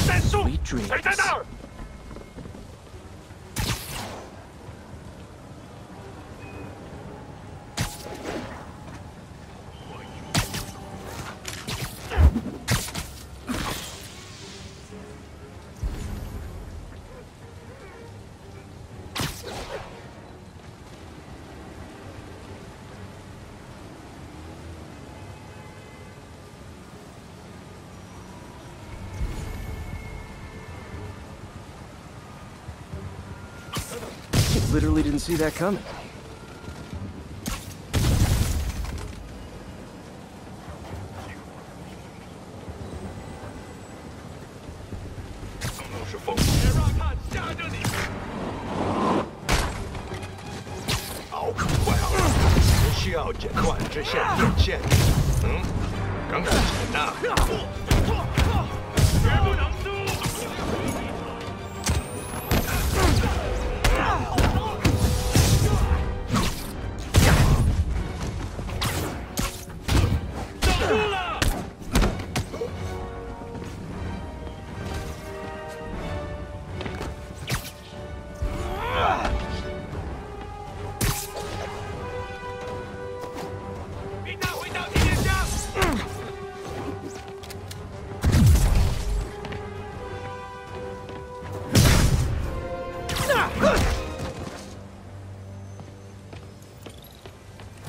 Sweet dreams. 谁在那儿？ Literally didn't see that coming. 是风，别让他夹着你。好，快好了，只需要减缓这线眼线。赶快减呐！绝不能输！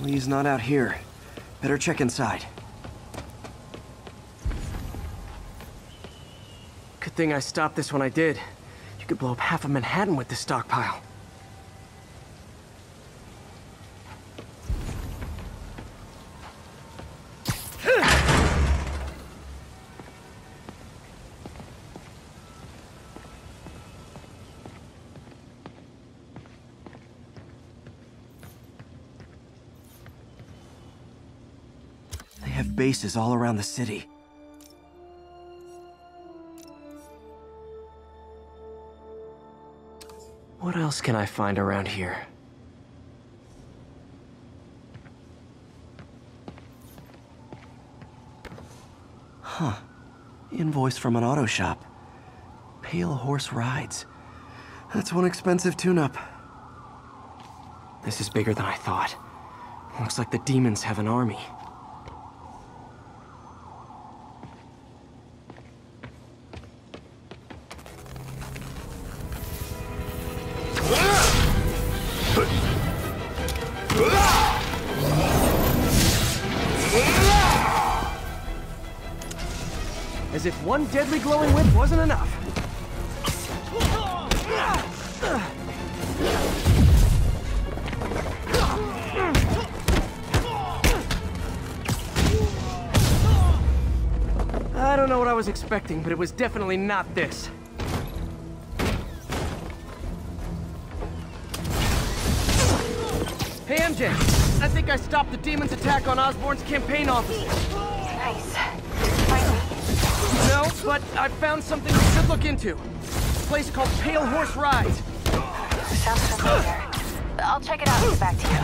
Lee's not out here. Better check inside. Good thing I stopped this when I did. You could blow up half of Manhattan with this stockpile. Bases all around the city. What else can I find around here? Huh. Invoice from an auto shop. Pale Horse Rides. That's one expensive tune-up. This is bigger than I thought. Looks like the demons have an army. As if one deadly glowing whip wasn't enough. I don't know what I was expecting, but it was definitely not this. Hey, MJ, I think I stopped the demon's attack on Osborn's campaign offices. Nice. No, but I found something we should look into. A place called Pale Horse Rides. Sounds familiar. I'll check it out and get back to you.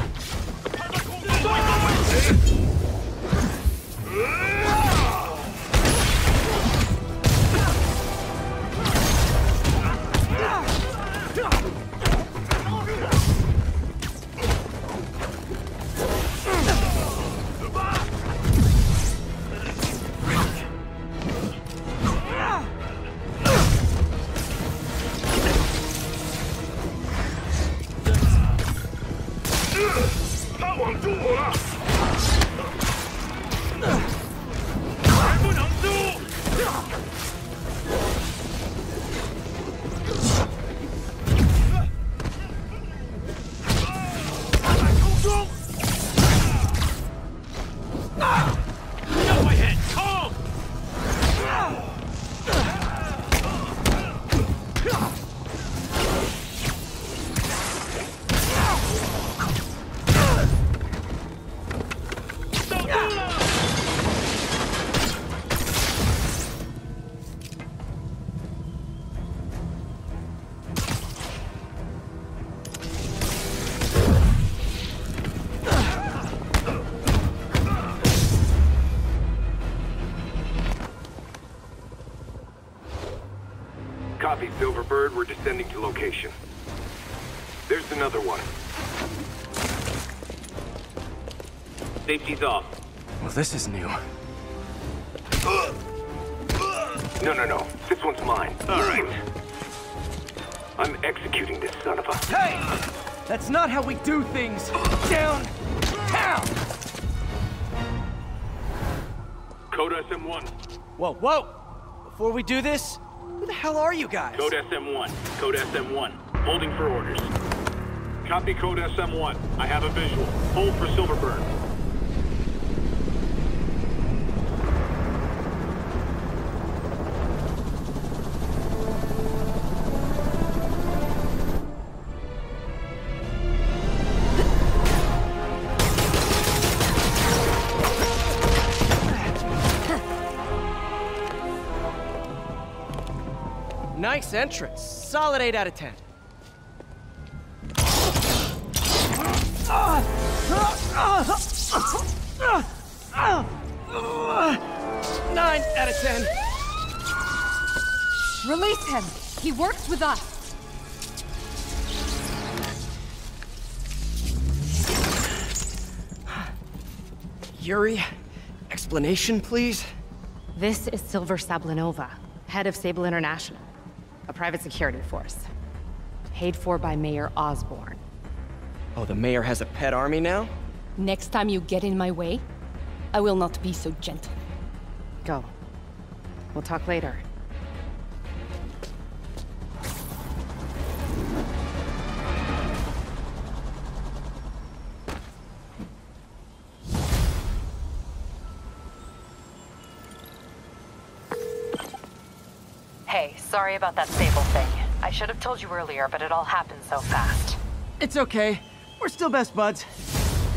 Copy, Silverbird. We're descending to location. There's another one. Safety's off. Well, this is new. No. This one's mine. All right. I'm executing this son of a... Hey! That's not how we do things! Downtown! Code SM-1. Whoa! Before we do this, who the hell are you guys? Code SM-1. Code SM-1. Holding for orders. Copy Code SM-1. I have a visual. Hold for Silverbird. Nice entrance. Solid 8 out of 10. 9 out of 10. Release him! He works with us! Yuri, explanation, please? This is Silver Sablinova, head of Sable International, a private security force. Paid for by Mayor Osborn. Oh, the mayor has a pet army now? Next time you get in my way, I will not be so gentle. Go. We'll talk later. Hey, sorry about that Sable thing. I should have told you earlier, but it all happened so fast. It's okay. We're still best buds.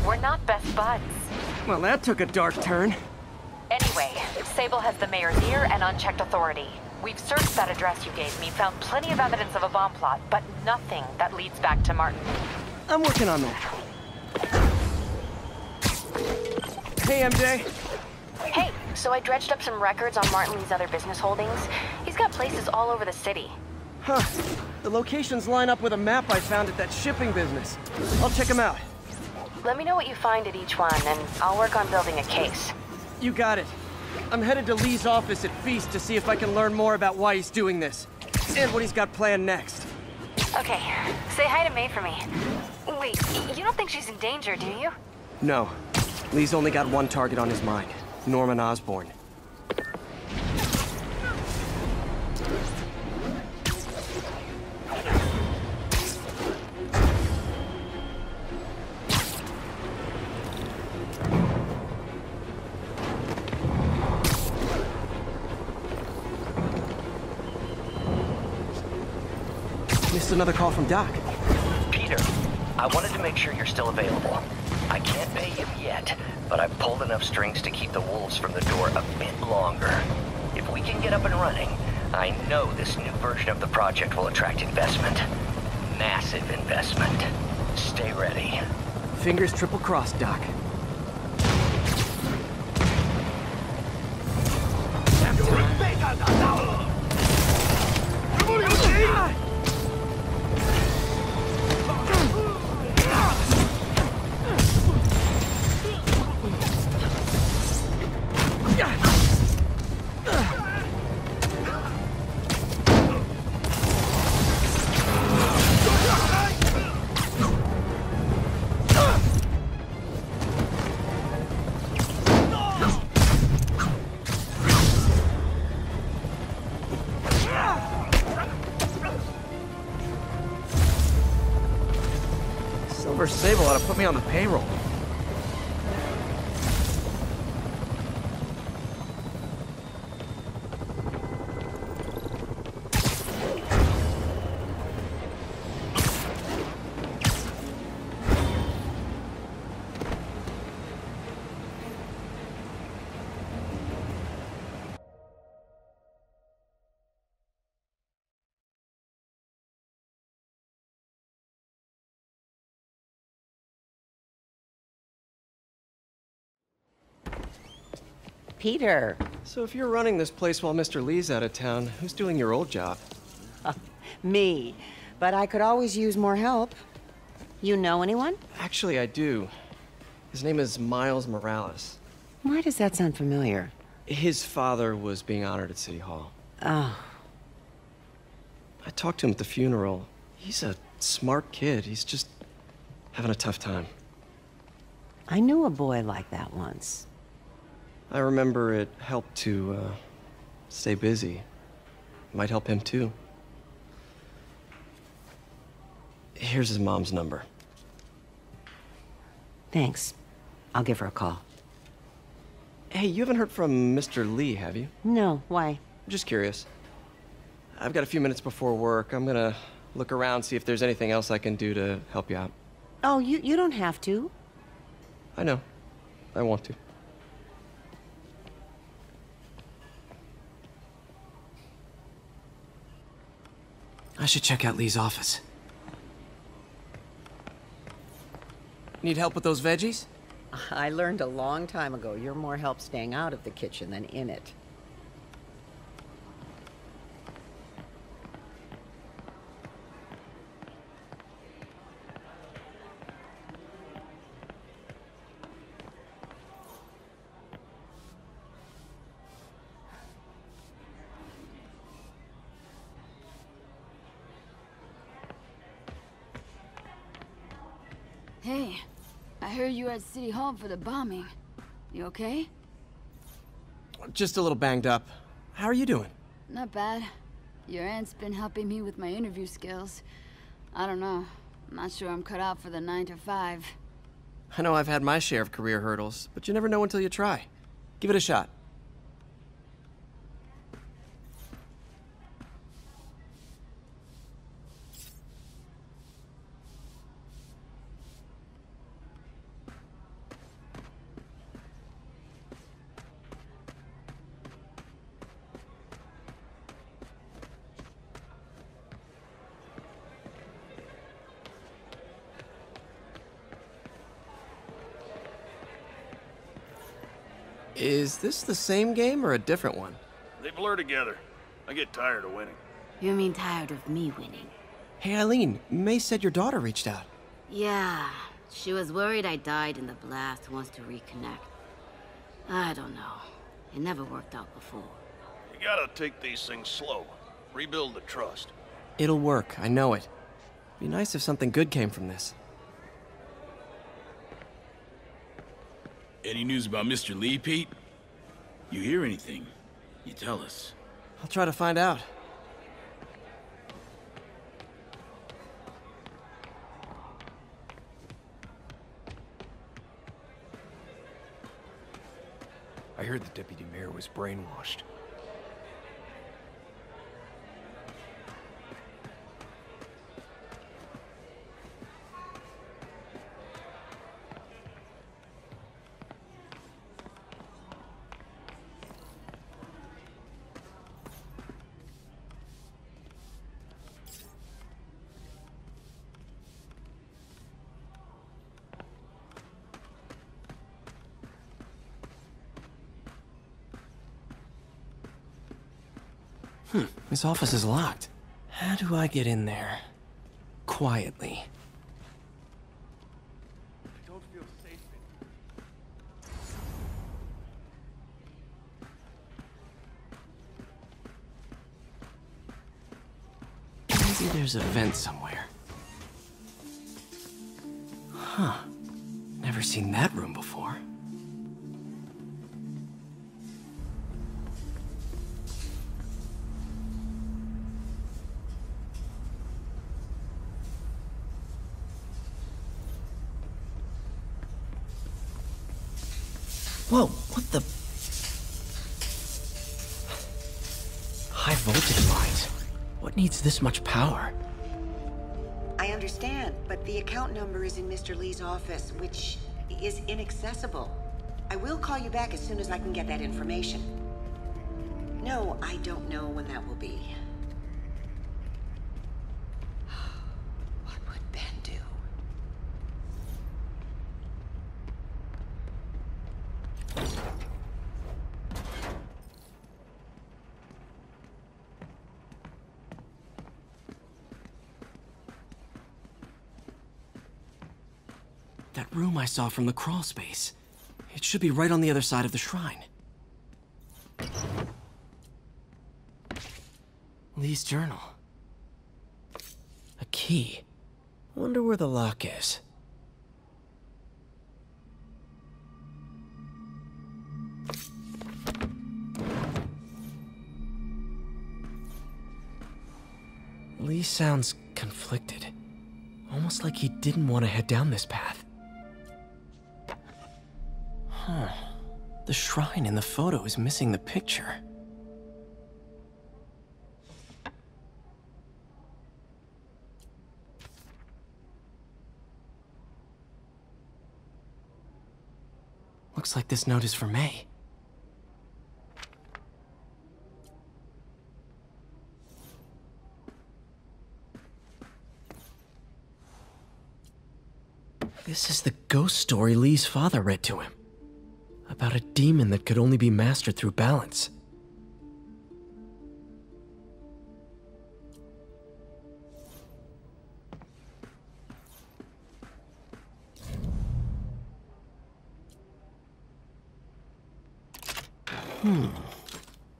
We're not best buds. Well, that took a dark turn. Anyway, Sable has the mayor's ear and unchecked authority. We've searched that address you gave me, found plenty of evidence of a bomb plot, but nothing that leads back to Martin. I'm working on that. Hey, MJ. Hey, so I dredged up some records on Martin Lee's other business holdings. He's got places all over the city. Huh. The locations line up with a map I found at that shipping business. I'll check them out. Let me know what you find at each one, and I'll work on building a case. You got it. I'm headed to Lee's office at Feast to see if I can learn more about why he's doing this. And what he's got planned next. Okay, say hi to May for me. Wait, you don't think she's in danger, do you? No. Lee's only got one target on his mind. Norman Osborn. Missed another call from Doc. Peter, I wanted to make sure you're still available. I can't pay you yet, but I've pulled enough strings to keep the wolves from the door a bit longer. If we can get up and running, I know this new version of the project will attract investment. Massive investment. Stay ready. Fingers triple crossed, Doc. Silver Sable ought to put me on the payroll. Peter. So if you're running this place while Mr. Lee's out of town, who's doing your old job? Me. But I could always use more help. You know anyone? Actually, I do. His name is Miles Morales. Why does that sound familiar? His father was being honored at City Hall. Oh. I talked to him at the funeral. He's a smart kid. He's just having a tough time. I knew a boy like that once. I remember it helped to, stay busy. Might help him, too. Here's his mom's number. Thanks. I'll give her a call. Hey, you haven't heard from Mr. Lee, have you? No, why? I'm just curious. I've got a few minutes before work. I'm gonna look around, see if there's anything else I can do to help you out. Oh, you don't have to. I know. I want to. I should check out Lee's office. Need help with those veggies? I learned a long time ago you're more help staying out of the kitchen than in it. Hey, I heard you were at City Hall for the bombing. You okay? Just a little banged up. How are you doing? Not bad. Your aunt's been helping me with my interview skills. I don't know. I'm not sure I'm cut out for the 9 to 5. I know I've had my share of career hurdles, but you never know until you try. Give it a shot. Is this the same game or a different one? They blur together. I get tired of winning. You mean tired of me winning? Hey, Eileen, May said your daughter reached out. Yeah, she was worried I died in the blast, wants to reconnect. I don't know. It never worked out before. You gotta take these things slow. Rebuild the trust. It'll work, I know it. Be nice if something good came from this. Any news about Mr. Lee, Pete? You hear anything? You tell us. I'll try to find out. I heard the deputy mayor was brainwashed. His office is locked. How do I get in there? Quietly. I don't feel safe Maybe there's a vent somewhere. Huh. Never seen that room before. Whoa, what the? High voltage lines. What needs this much power? I understand, but the account number is in Mr. Lee's office, which is inaccessible. I will call you back as soon as I can get that information. No, I don't know when that will be. What would Ben do? room I saw from the crawl space. It should be right on the other side of the shrine. Lee's journal. A key. Wonder where the lock is. Lee sounds conflicted. Almost like he didn't want to head down this path. Huh. The shrine in the photo is missing the picture. Looks like this note is for May. This is the ghost story Lee's father read to him. About a demon that could only be mastered through balance.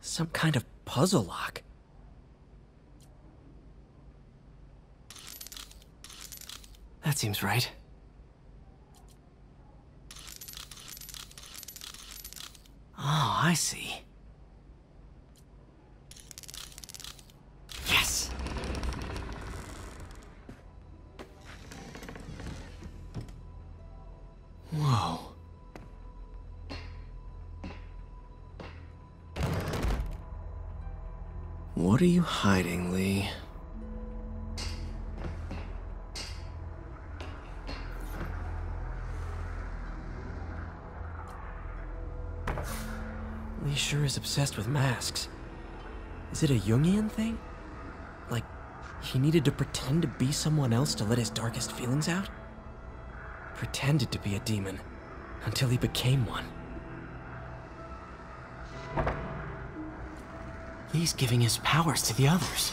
Some kind of puzzle lock. That seems right. Oh, I see. Yes! Whoa. What are you hiding, Lee? Lee sure is obsessed with masks. Is it a Jungian thing? Like, he needed to pretend to be someone else to let his darkest feelings out? Pretended to be a demon, until he became one. Lee's giving his powers to the others.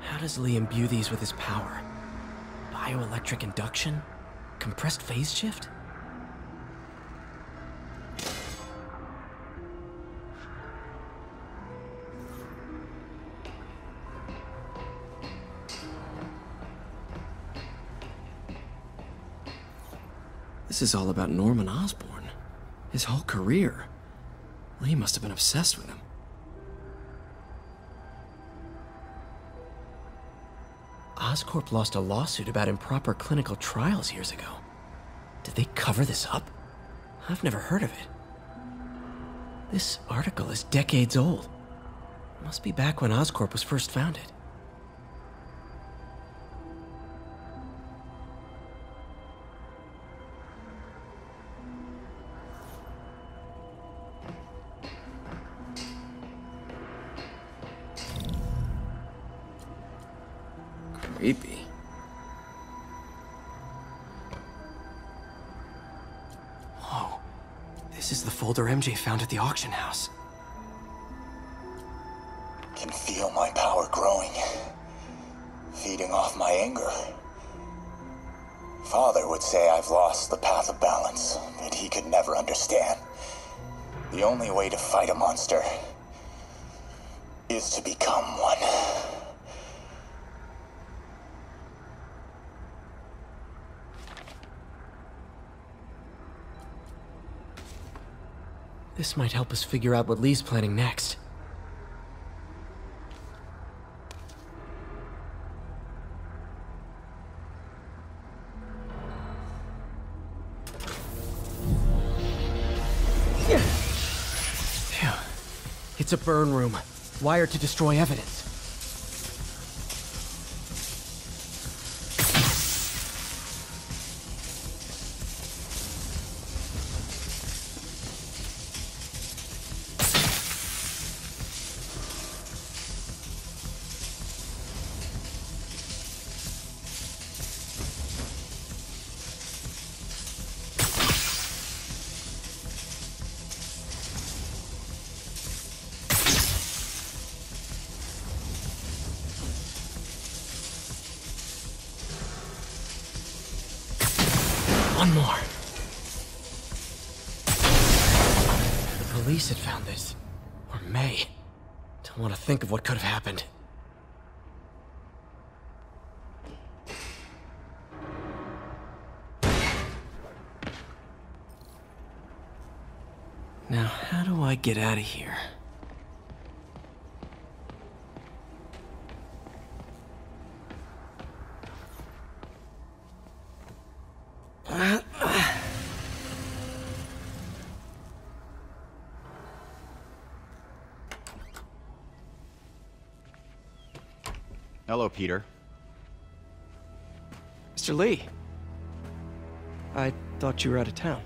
How does Lee imbue these with his power? Bioelectric induction? Compressed phase shift? This is all about Norman Osborn. His whole career. Lee must have been obsessed with him. Oscorp lost a lawsuit about improper clinical trials years ago. Did they cover this up? I've never heard of it. This article is decades old. Must be back when Oscorp was first founded. Creepy. Whoa. This is the folder MJ found at the auction house. Can feel my power growing. Feeding off my anger. Father would say I've lost the path of balance, that he could never understand. The only way to fight a monster is to become one. This might help us figure out what Lee's planning next. Phew. It's a burn room, wired to destroy evidence. One more. The police had found this. Or May. Don't want to think of what could have happened. Now, how do I get out of here? Hello, Peter. Mr. Lee. I thought you were out of town.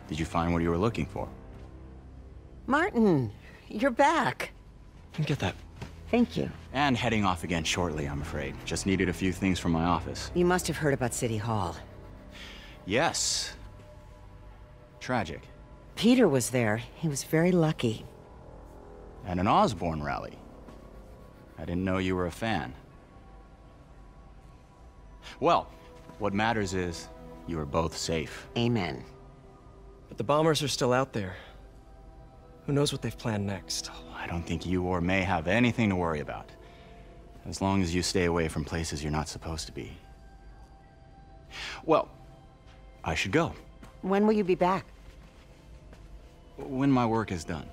Did you find what you were looking for? Martin, you're back. Get that. Thank you. And heading off again shortly, I'm afraid. Just needed a few things from my office. You must have heard about City Hall. Yes. Tragic. Peter was there. He was very lucky. And an Osborn rally. I didn't know you were a fan. Well, what matters is you are both safe. Amen. But the bombers are still out there. Who knows what they've planned next? I don't think you or May have anything to worry about. As long as you stay away from places you're not supposed to be. Well, I should go. When will you be back? When my work is done.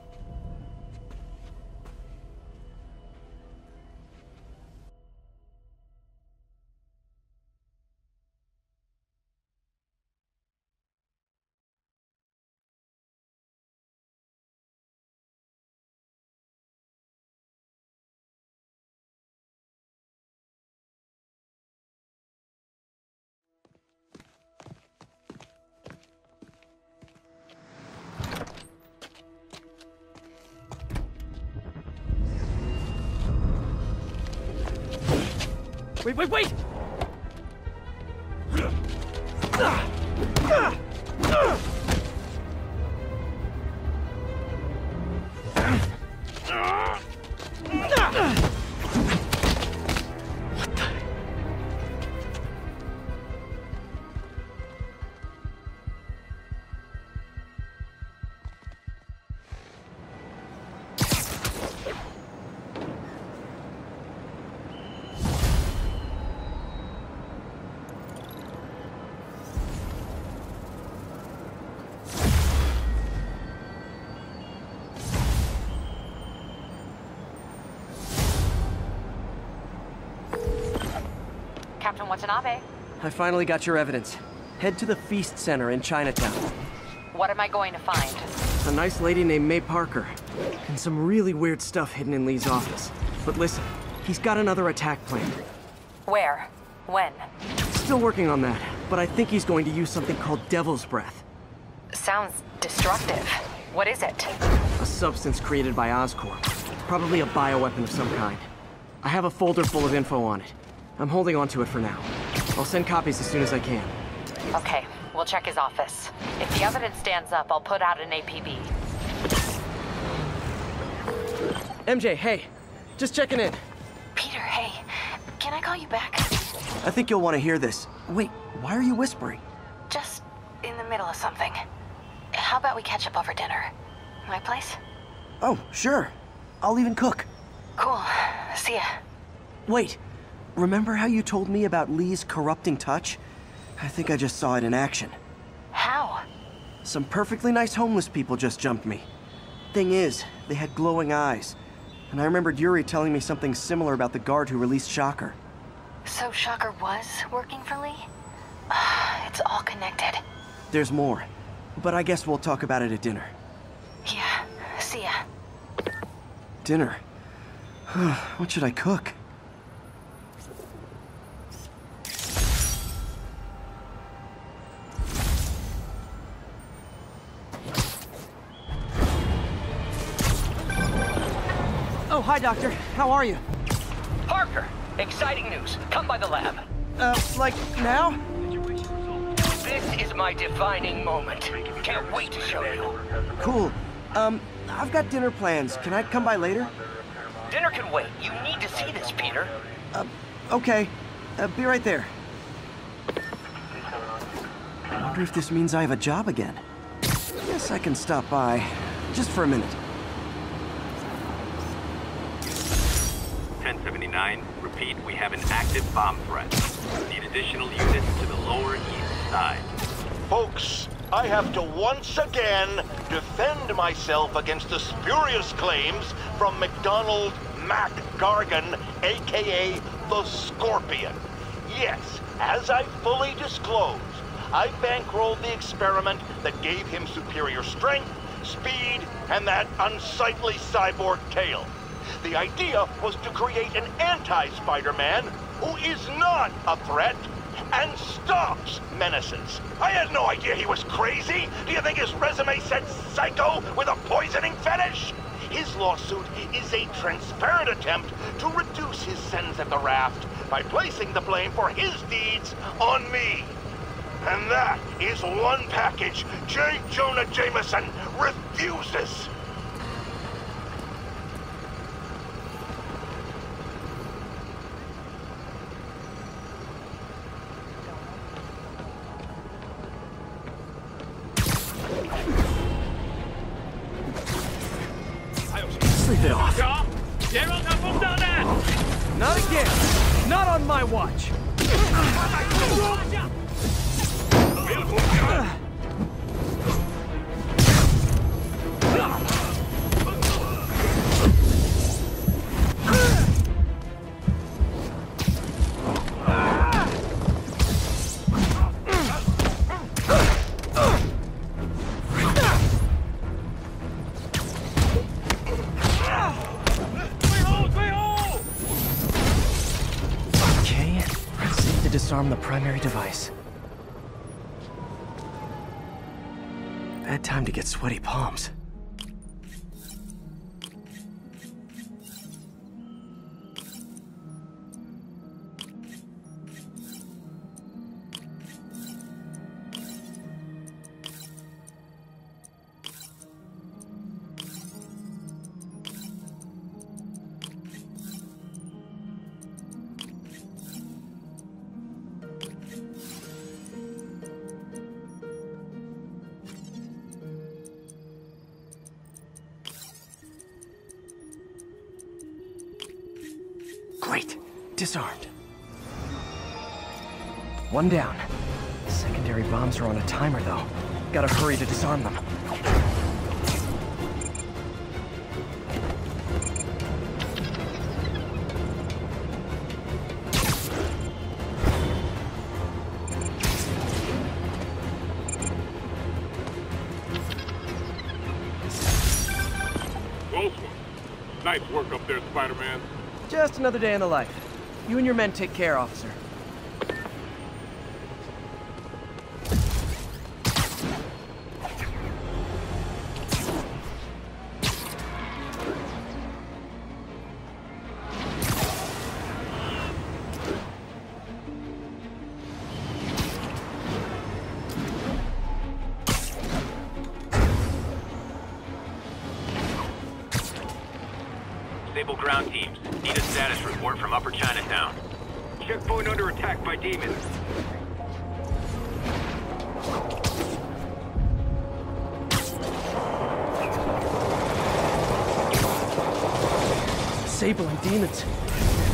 Wait, wait! Captain Watanabe. I finally got your evidence. Head to the Feast Center in Chinatown. What am I going to find? A nice lady named May Parker. And some really weird stuff hidden in Lee's office. But listen, he's got another attack plan. Where? When? Still working on that, but I think he's going to use something called Devil's Breath. Sounds destructive. What is it? A substance created by Oscorp. Probably a bioweapon of some kind. I have a folder full of info on it. I'm holding on to it for now. I'll send copies as soon as I can. Okay, we'll check his office. If the evidence stands up, I'll put out an APB. MJ, hey. Just checking in. Peter, hey. Can I call you back? I think you'll want to hear this. Wait, why are you whispering? Just in the middle of something. How about we catch up over dinner? My place? Oh, sure. I'll even cook. Cool. See ya. Wait. Remember how you told me about Lee's corrupting touch? I think I just saw it in action. How? Some perfectly nice homeless people just jumped me. Thing is, they had glowing eyes. And I remembered Yuri telling me something similar about the guard who released Shocker. So Shocker was working for Lee? It's all connected. There's more. But I guess we'll talk about it at dinner. Yeah, see ya. Dinner? What should I cook? Oh, hi, Doctor. How are you? Parker, exciting news. Come by the lab. Like now? This is my defining moment. Can't wait to show you. Cool. I've got dinner plans. Can I come by later? Dinner can wait. You need to see this, Peter. Okay. Be right there. I wonder if this means I have a job again. Guess I can stop by, just for a minute. 1079, repeat, we have an active bomb threat. Need additional units to the lower east side. Folks, I have to once again defend myself against the spurious claims from McDonald Mac Gargan, aka the Scorpion. Yes, as I fully disclosed, I bankrolled the experiment that gave him superior strength, speed, and that unsightly cyborg tail. The idea was to create an anti-Spider-Man who is not a threat and stops menaces. I had no idea he was crazy. Do you think his resume said psycho with a poisoning fetish? His lawsuit is a transparent attempt to reduce his sentence at the raft by placing the blame for his deeds on me. And that is one package J. Jonah Jameson refuses. Sleep it off. Not again! Not on my watch! Disarm the primary device. Bad time to get sweaty palms. Great. Disarmed. One down. Secondary bombs are on a timer, though. Gotta hurry to disarm them. Close one. Nice work up there, Spider-Man. Just another day in the life. You and your men take care, officer. Sable ground teams, need a status report from Upper Chinatown. Checkpoint under attack by demons. Sable and demons.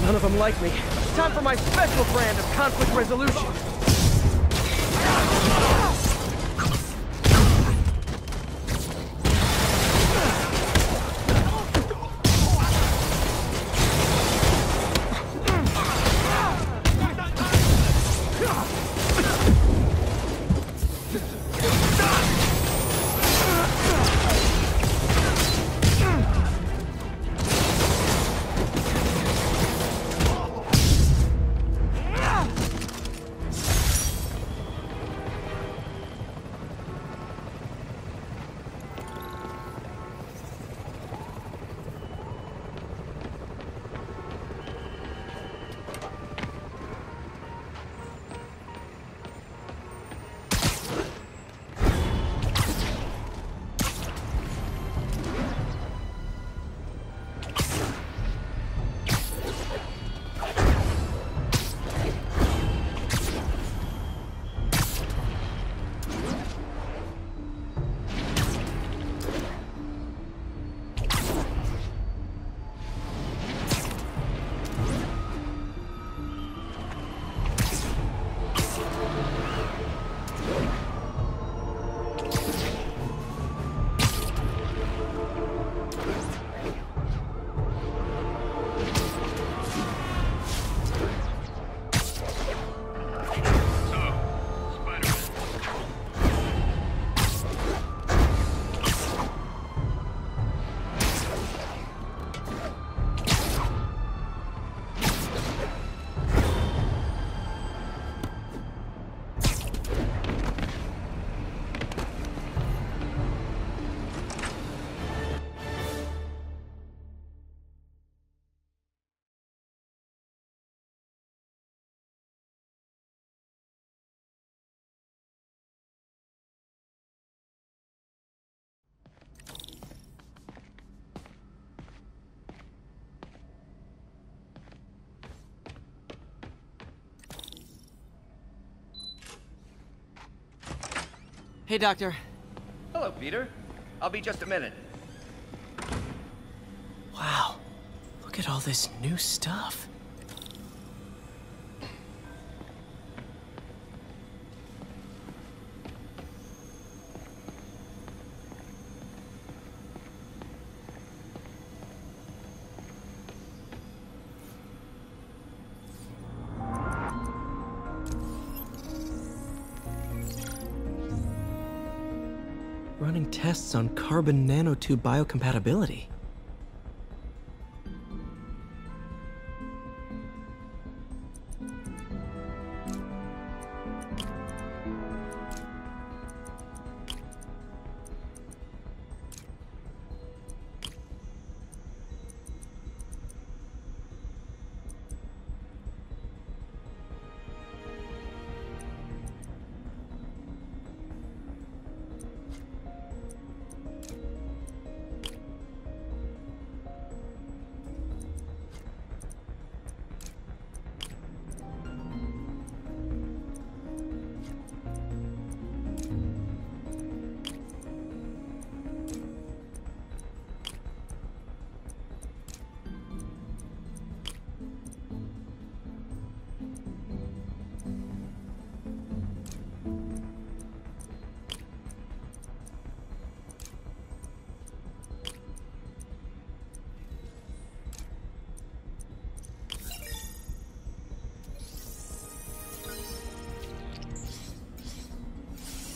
None of them like me. Time for my special brand of conflict resolution. Hey, Doctor. Hello, Peter. I'll be just a minute. Wow. Look at all this new stuff. Running tests on carbon nanotube biocompatibility.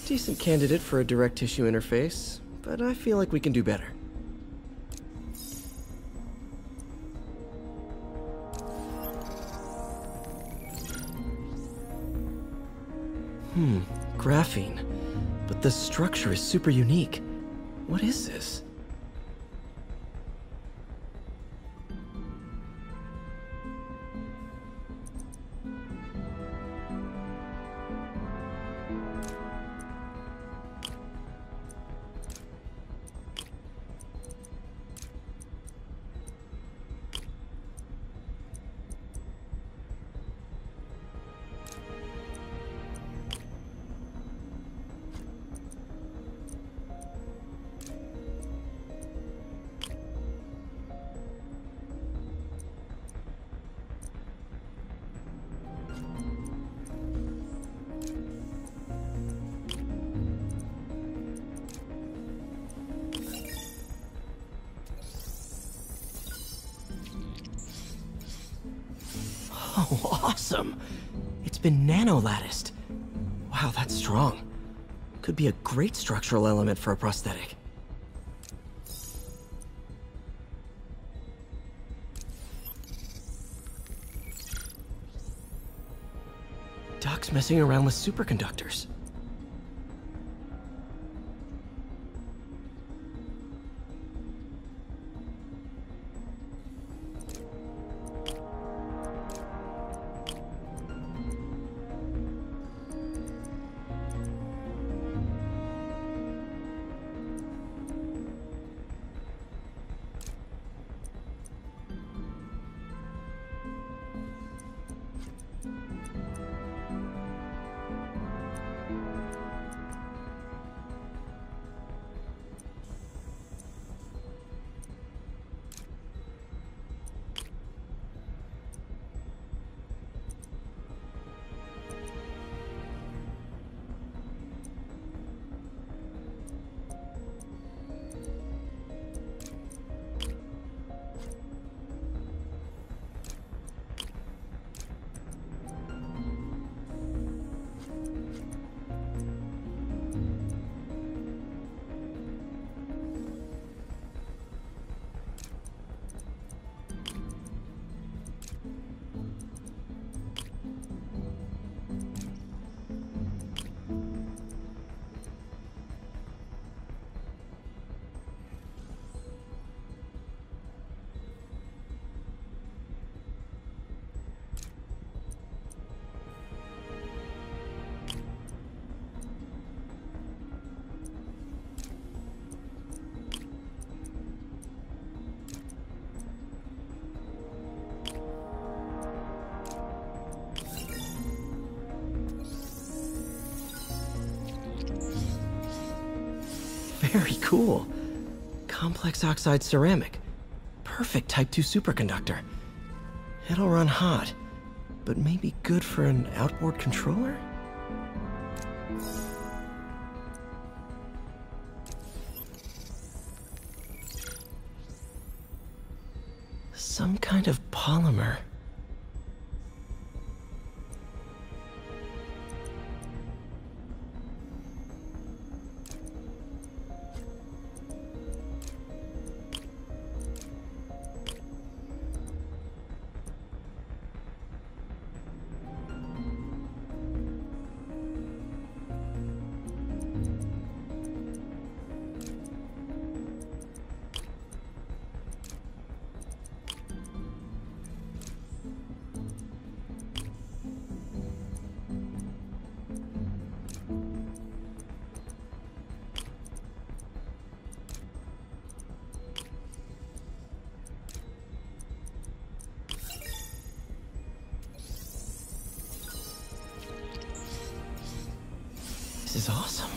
Decent candidate for a direct tissue interface, but I feel like we can do better. Graphene. But the structure is super unique. What is this? Oh, awesome! It's been nano-latticed. Wow, that's strong. Could be a great structural element for a prosthetic. Doc's messing around with superconductors. Very cool. Complex oxide ceramic. Perfect Type 2 superconductor. It'll run hot, but maybe good for an outboard controller? Some kind of polymer. This is awesome.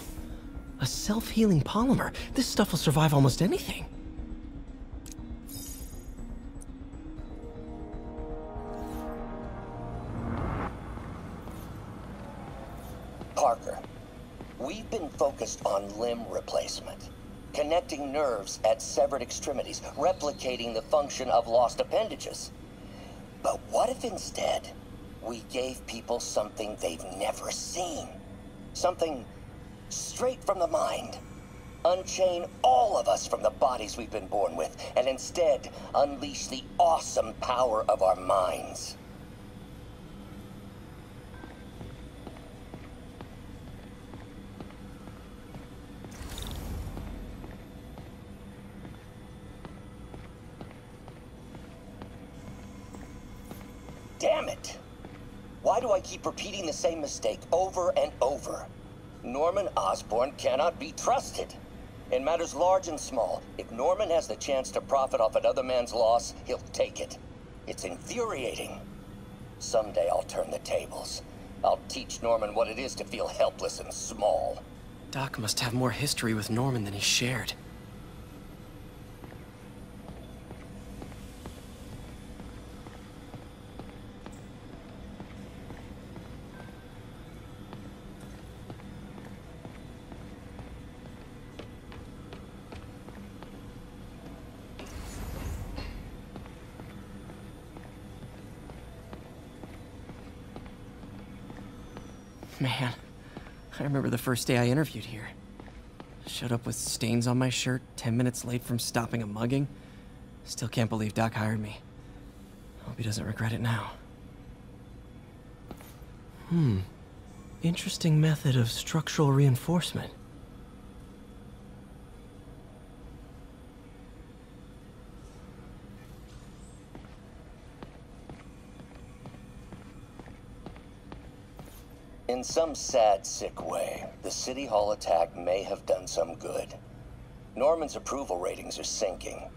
A self-healing polymer. This stuff will survive almost anything. Parker, we've been focused on limb replacement, connecting nerves at severed extremities, replicating the function of lost appendages. But what if instead we gave people something they've never seen? Something straight from the mind. Unchain all of us from the bodies we've been born with, and instead unleash the awesome power of our minds. Damn it! Why do I keep repeating the same mistake over and over? Norman Osborn cannot be trusted. In matters large and small, if Norman has the chance to profit off another man's loss, he'll take it. It's infuriating. Someday I'll turn the tables. I'll teach Norman what it is to feel helpless and small. Doc must have more history with Norman than he shared. Man, I remember the first day I interviewed here. Showed up with stains on my shirt, 10 minutes late from stopping a mugging. Still can't believe Doc hired me. Hope he doesn't regret it now. Interesting method of structural reinforcement. In some sad, sick way, the City Hall attack may have done some good. Norman's approval ratings are sinking.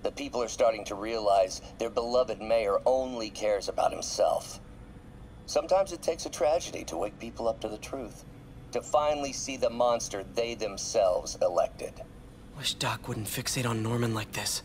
The people are starting to realize their beloved mayor only cares about himself. Sometimes it takes a tragedy to wake people up to the truth, to finally see the monster they themselves elected. Wish Doc wouldn't fixate on Norman like this.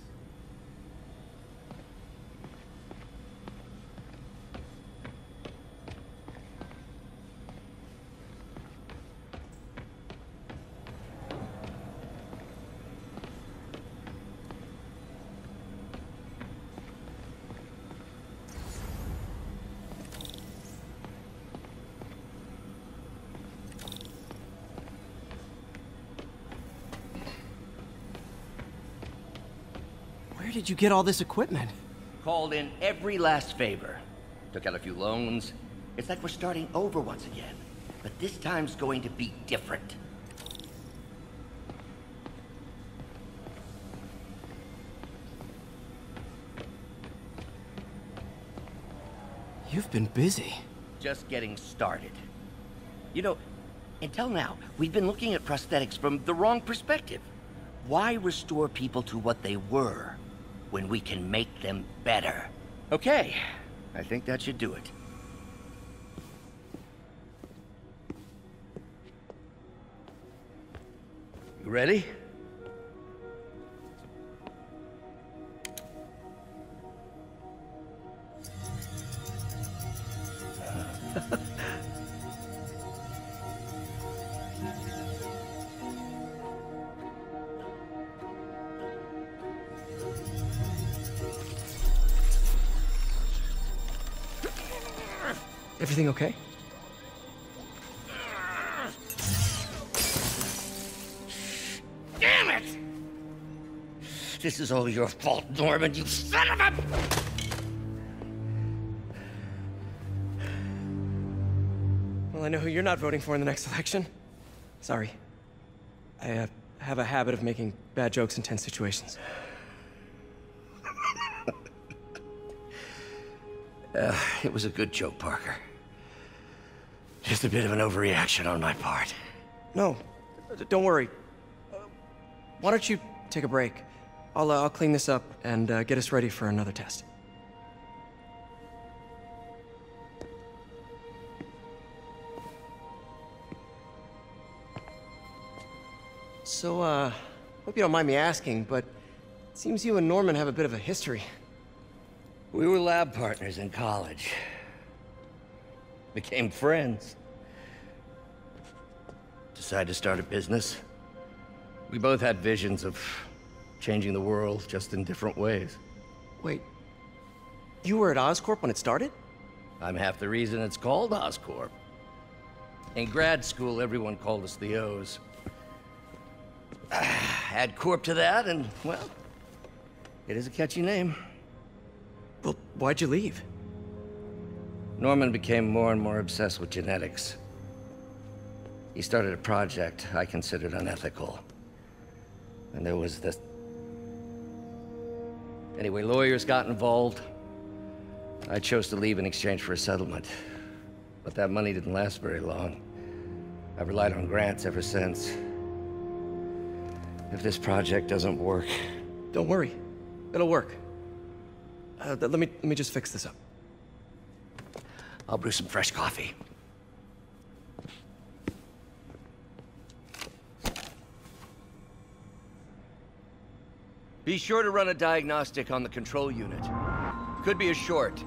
Where did you get all this equipment? Called in every last favor. Took out a few loans. It's like we're starting over once again. But this time's going to be different. You've been busy. Just getting started. You know, until now, we've been looking at prosthetics from the wrong perspective. Why restore people to what they were when we can make them better? Okay, I think that should do it. You ready? Everything okay? Damn it! This is all your fault, Norman, you son of a... Well, I know who you're not voting for in the next election. Sorry. I have a habit of making bad jokes in tense situations. It was a good joke, Parker. Just a bit of an overreaction on my part. No, don't worry. Why don't you take a break? I'll clean this up and get us ready for another test. So, hope you don't mind me asking, but it seems you and Norman have a bit of a history. We were lab partners in college. Became friends. Decided to start a business. We both had visions of changing the world, just in different ways. Wait, you were at Oscorp when it started? I'm half the reason it's called Oscorp. In grad school, everyone called us the O's. Add Corp to that, and, well, it is a catchy name. Well, why'd you leave? Norman became more and more obsessed with genetics. He started a project I considered unethical. And there was this... Anyway, lawyers got involved. I chose to leave in exchange for a settlement. But that money didn't last very long. I've relied on grants ever since. If this project doesn't work... Don't worry. It'll work. Let me just fix this up. I'll brew some fresh coffee. Be sure to run a diagnostic on the control unit. Could be a short.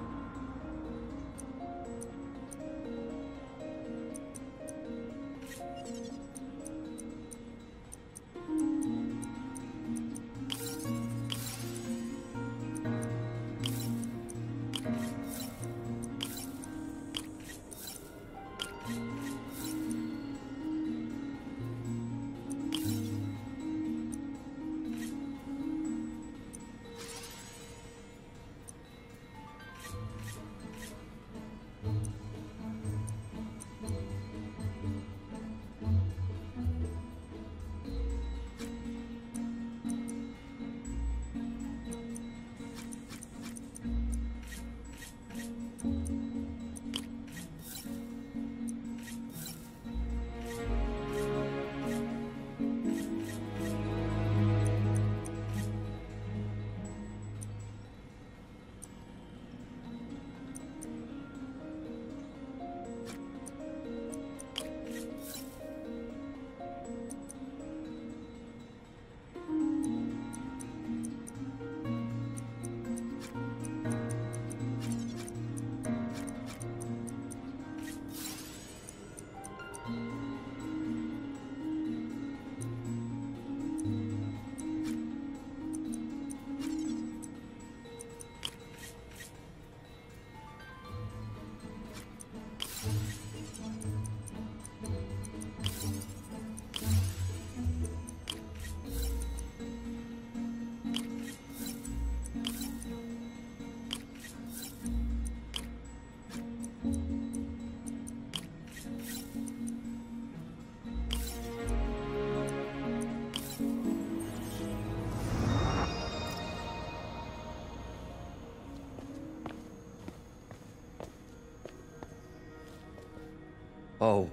Oh,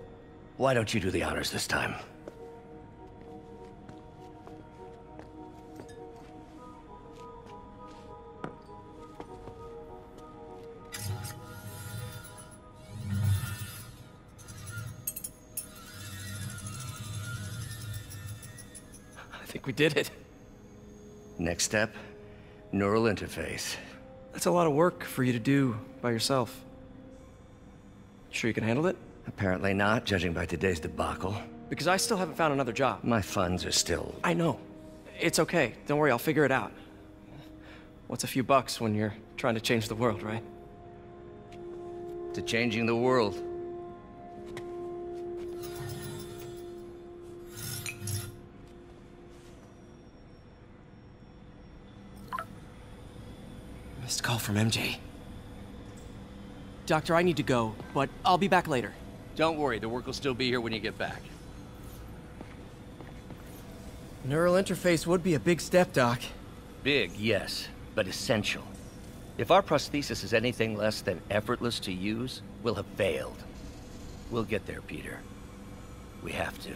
why don't you do the honors this time? I think we did it. Next step, neural interface. That's a lot of work for you to do by yourself. Sure you can handle it? Apparently not, judging by today's debacle. Because I still haven't found another job. My funds are still... I know. It's okay. Don't worry, I'll figure it out. What's a few bucks when you're trying to change the world, right? To changing the world. Missed call from MJ. Doctor, I need to go, but I'll be back later. Don't worry, the work will still be here when you get back. Neural interface would be a big step, Doc. Big, yes, but essential. If our prosthesis is anything less than effortless to use, we'll have failed. We'll get there, Peter. We have to.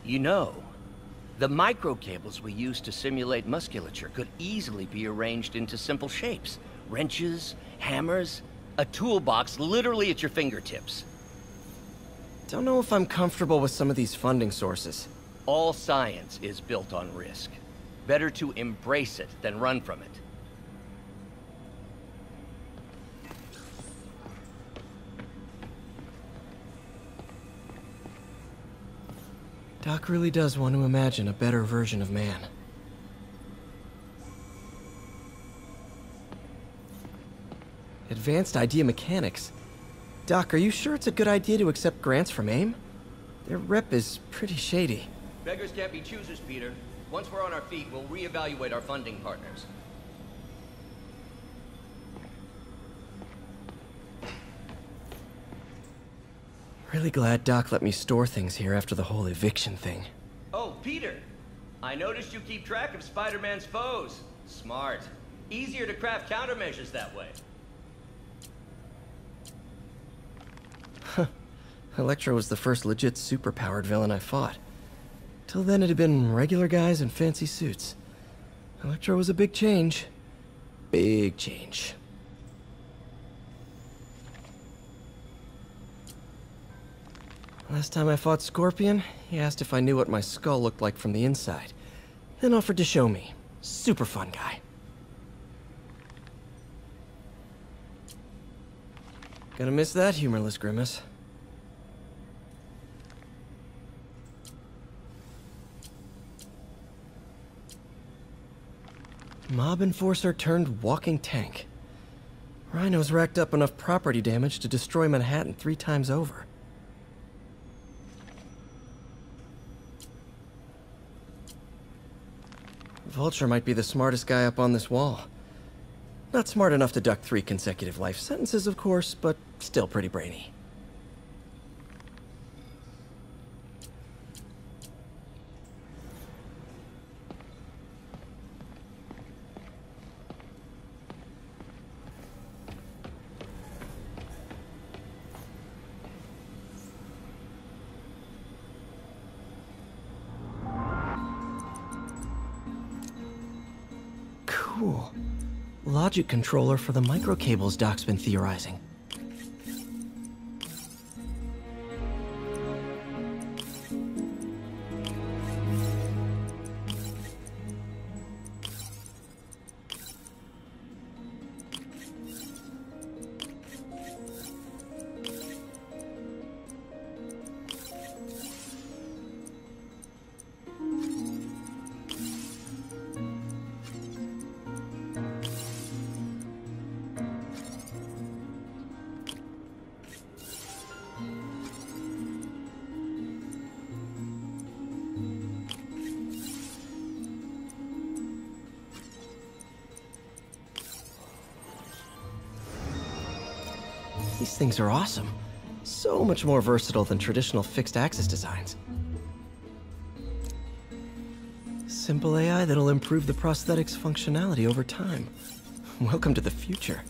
You know, the microcables we use to simulate musculature could easily be arranged into simple shapes. Wrenches, hammers, a toolbox literally at your fingertips. Don't know if I'm comfortable with some of these funding sources. All science is built on risk. Better to embrace it than run from it. Doc really does want to imagine a better version of man. Advanced Idea Mechanics. Doc, are you sure it's a good idea to accept grants from AIM? Their rep is pretty shady. Beggars can't be choosers, Peter. Once we're on our feet, we'll reevaluate our funding partners. Really glad Doc let me store things here after the whole eviction thing. Oh, Peter! I noticed you keep track of Spider-Man's foes. Smart. Easier to craft countermeasures that way. Electro was the first legit superpowered villain I fought. Till then it had been regular guys in fancy suits. Electro was a big change. Big change. Last time I fought Scorpion, he asked if I knew what my skull looked like from the inside. Then offered to show me. Super fun guy. Gonna miss that humorless grimace. Mob enforcer turned walking tank. Rhino's racked up enough property damage to destroy Manhattan 3 times over. Vulture might be the smartest guy up on this wall. Not smart enough to duck 3 consecutive life sentences, of course, but still pretty brainy. Cool. Logic controller for the microcables Doc's been theorizing. These things are awesome. So much more versatile than traditional fixed-axis designs. Simple AI that'll improve the prosthetics' functionality over time. Welcome to the future.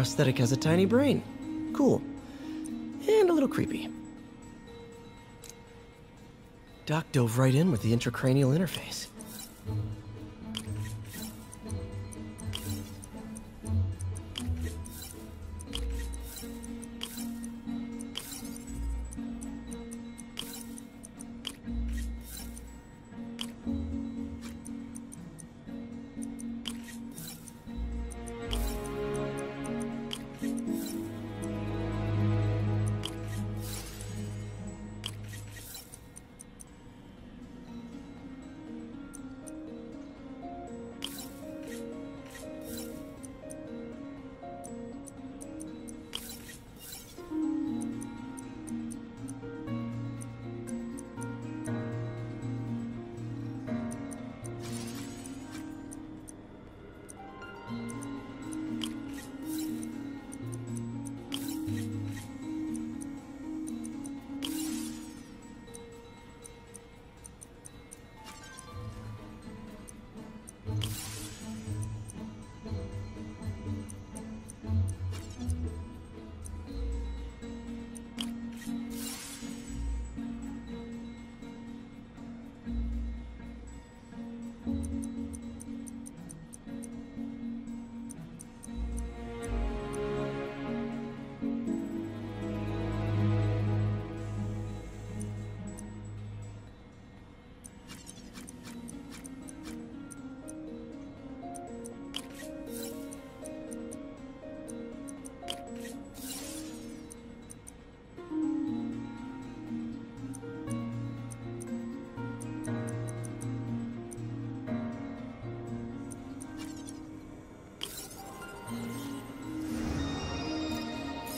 prosthetic has a tiny brain. Cool. And a little creepy. Doc dove right in with the intracranial interface.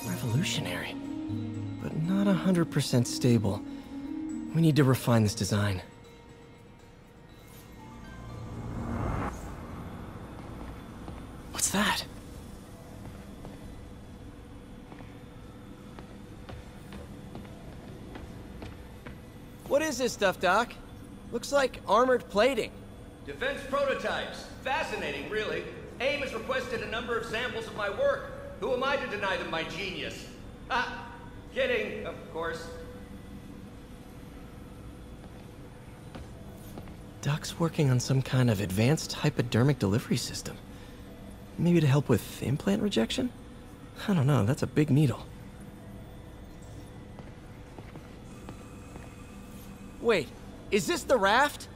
Revolutionary, but not 100% stable. We need to refine this design. What's that? What is this stuff, Doc? Looks like armored plating. Defense prototypes. Fascinating, really. AIM has requested a number of samples of my work. Who am I to deny them my genius? Ah, kidding, of course. Doc's working on some kind of advanced hypodermic delivery system. Maybe to help with implant rejection? I don't know, that's a big needle. Wait, is this the raft?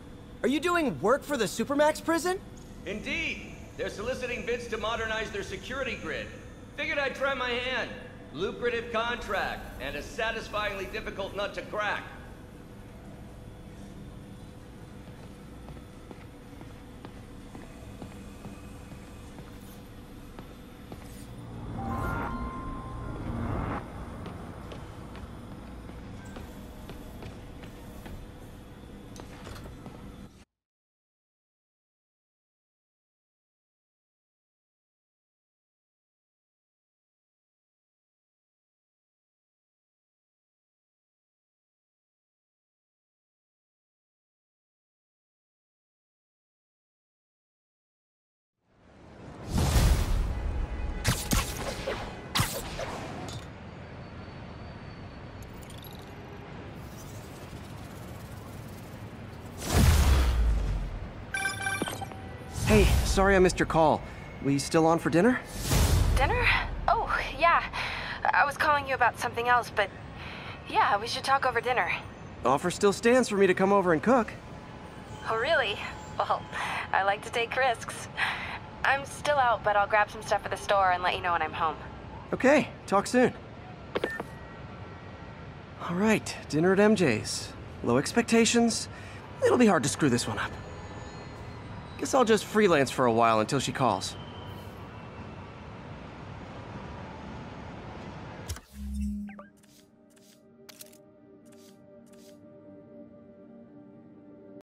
Are you doing work for the Supermax prison? Indeed. They're soliciting bids to modernize their security grid. Figured I'd try my hand. Lucrative contract, and a satisfyingly difficult nut to crack. Hey, sorry I missed your call. We still on for dinner? Dinner? Oh, yeah. I was calling you about something else, but yeah, we should talk over dinner. Offer still stands for me to come over and cook. Oh, really? Well, I like to take risks. I'm still out, but I'll grab some stuff at the store and let you know when I'm home. Okay, talk soon. All right, dinner at MJ's. Low expectations. It'll be hard to screw this one up. Guess I'll just freelance for a while until she calls.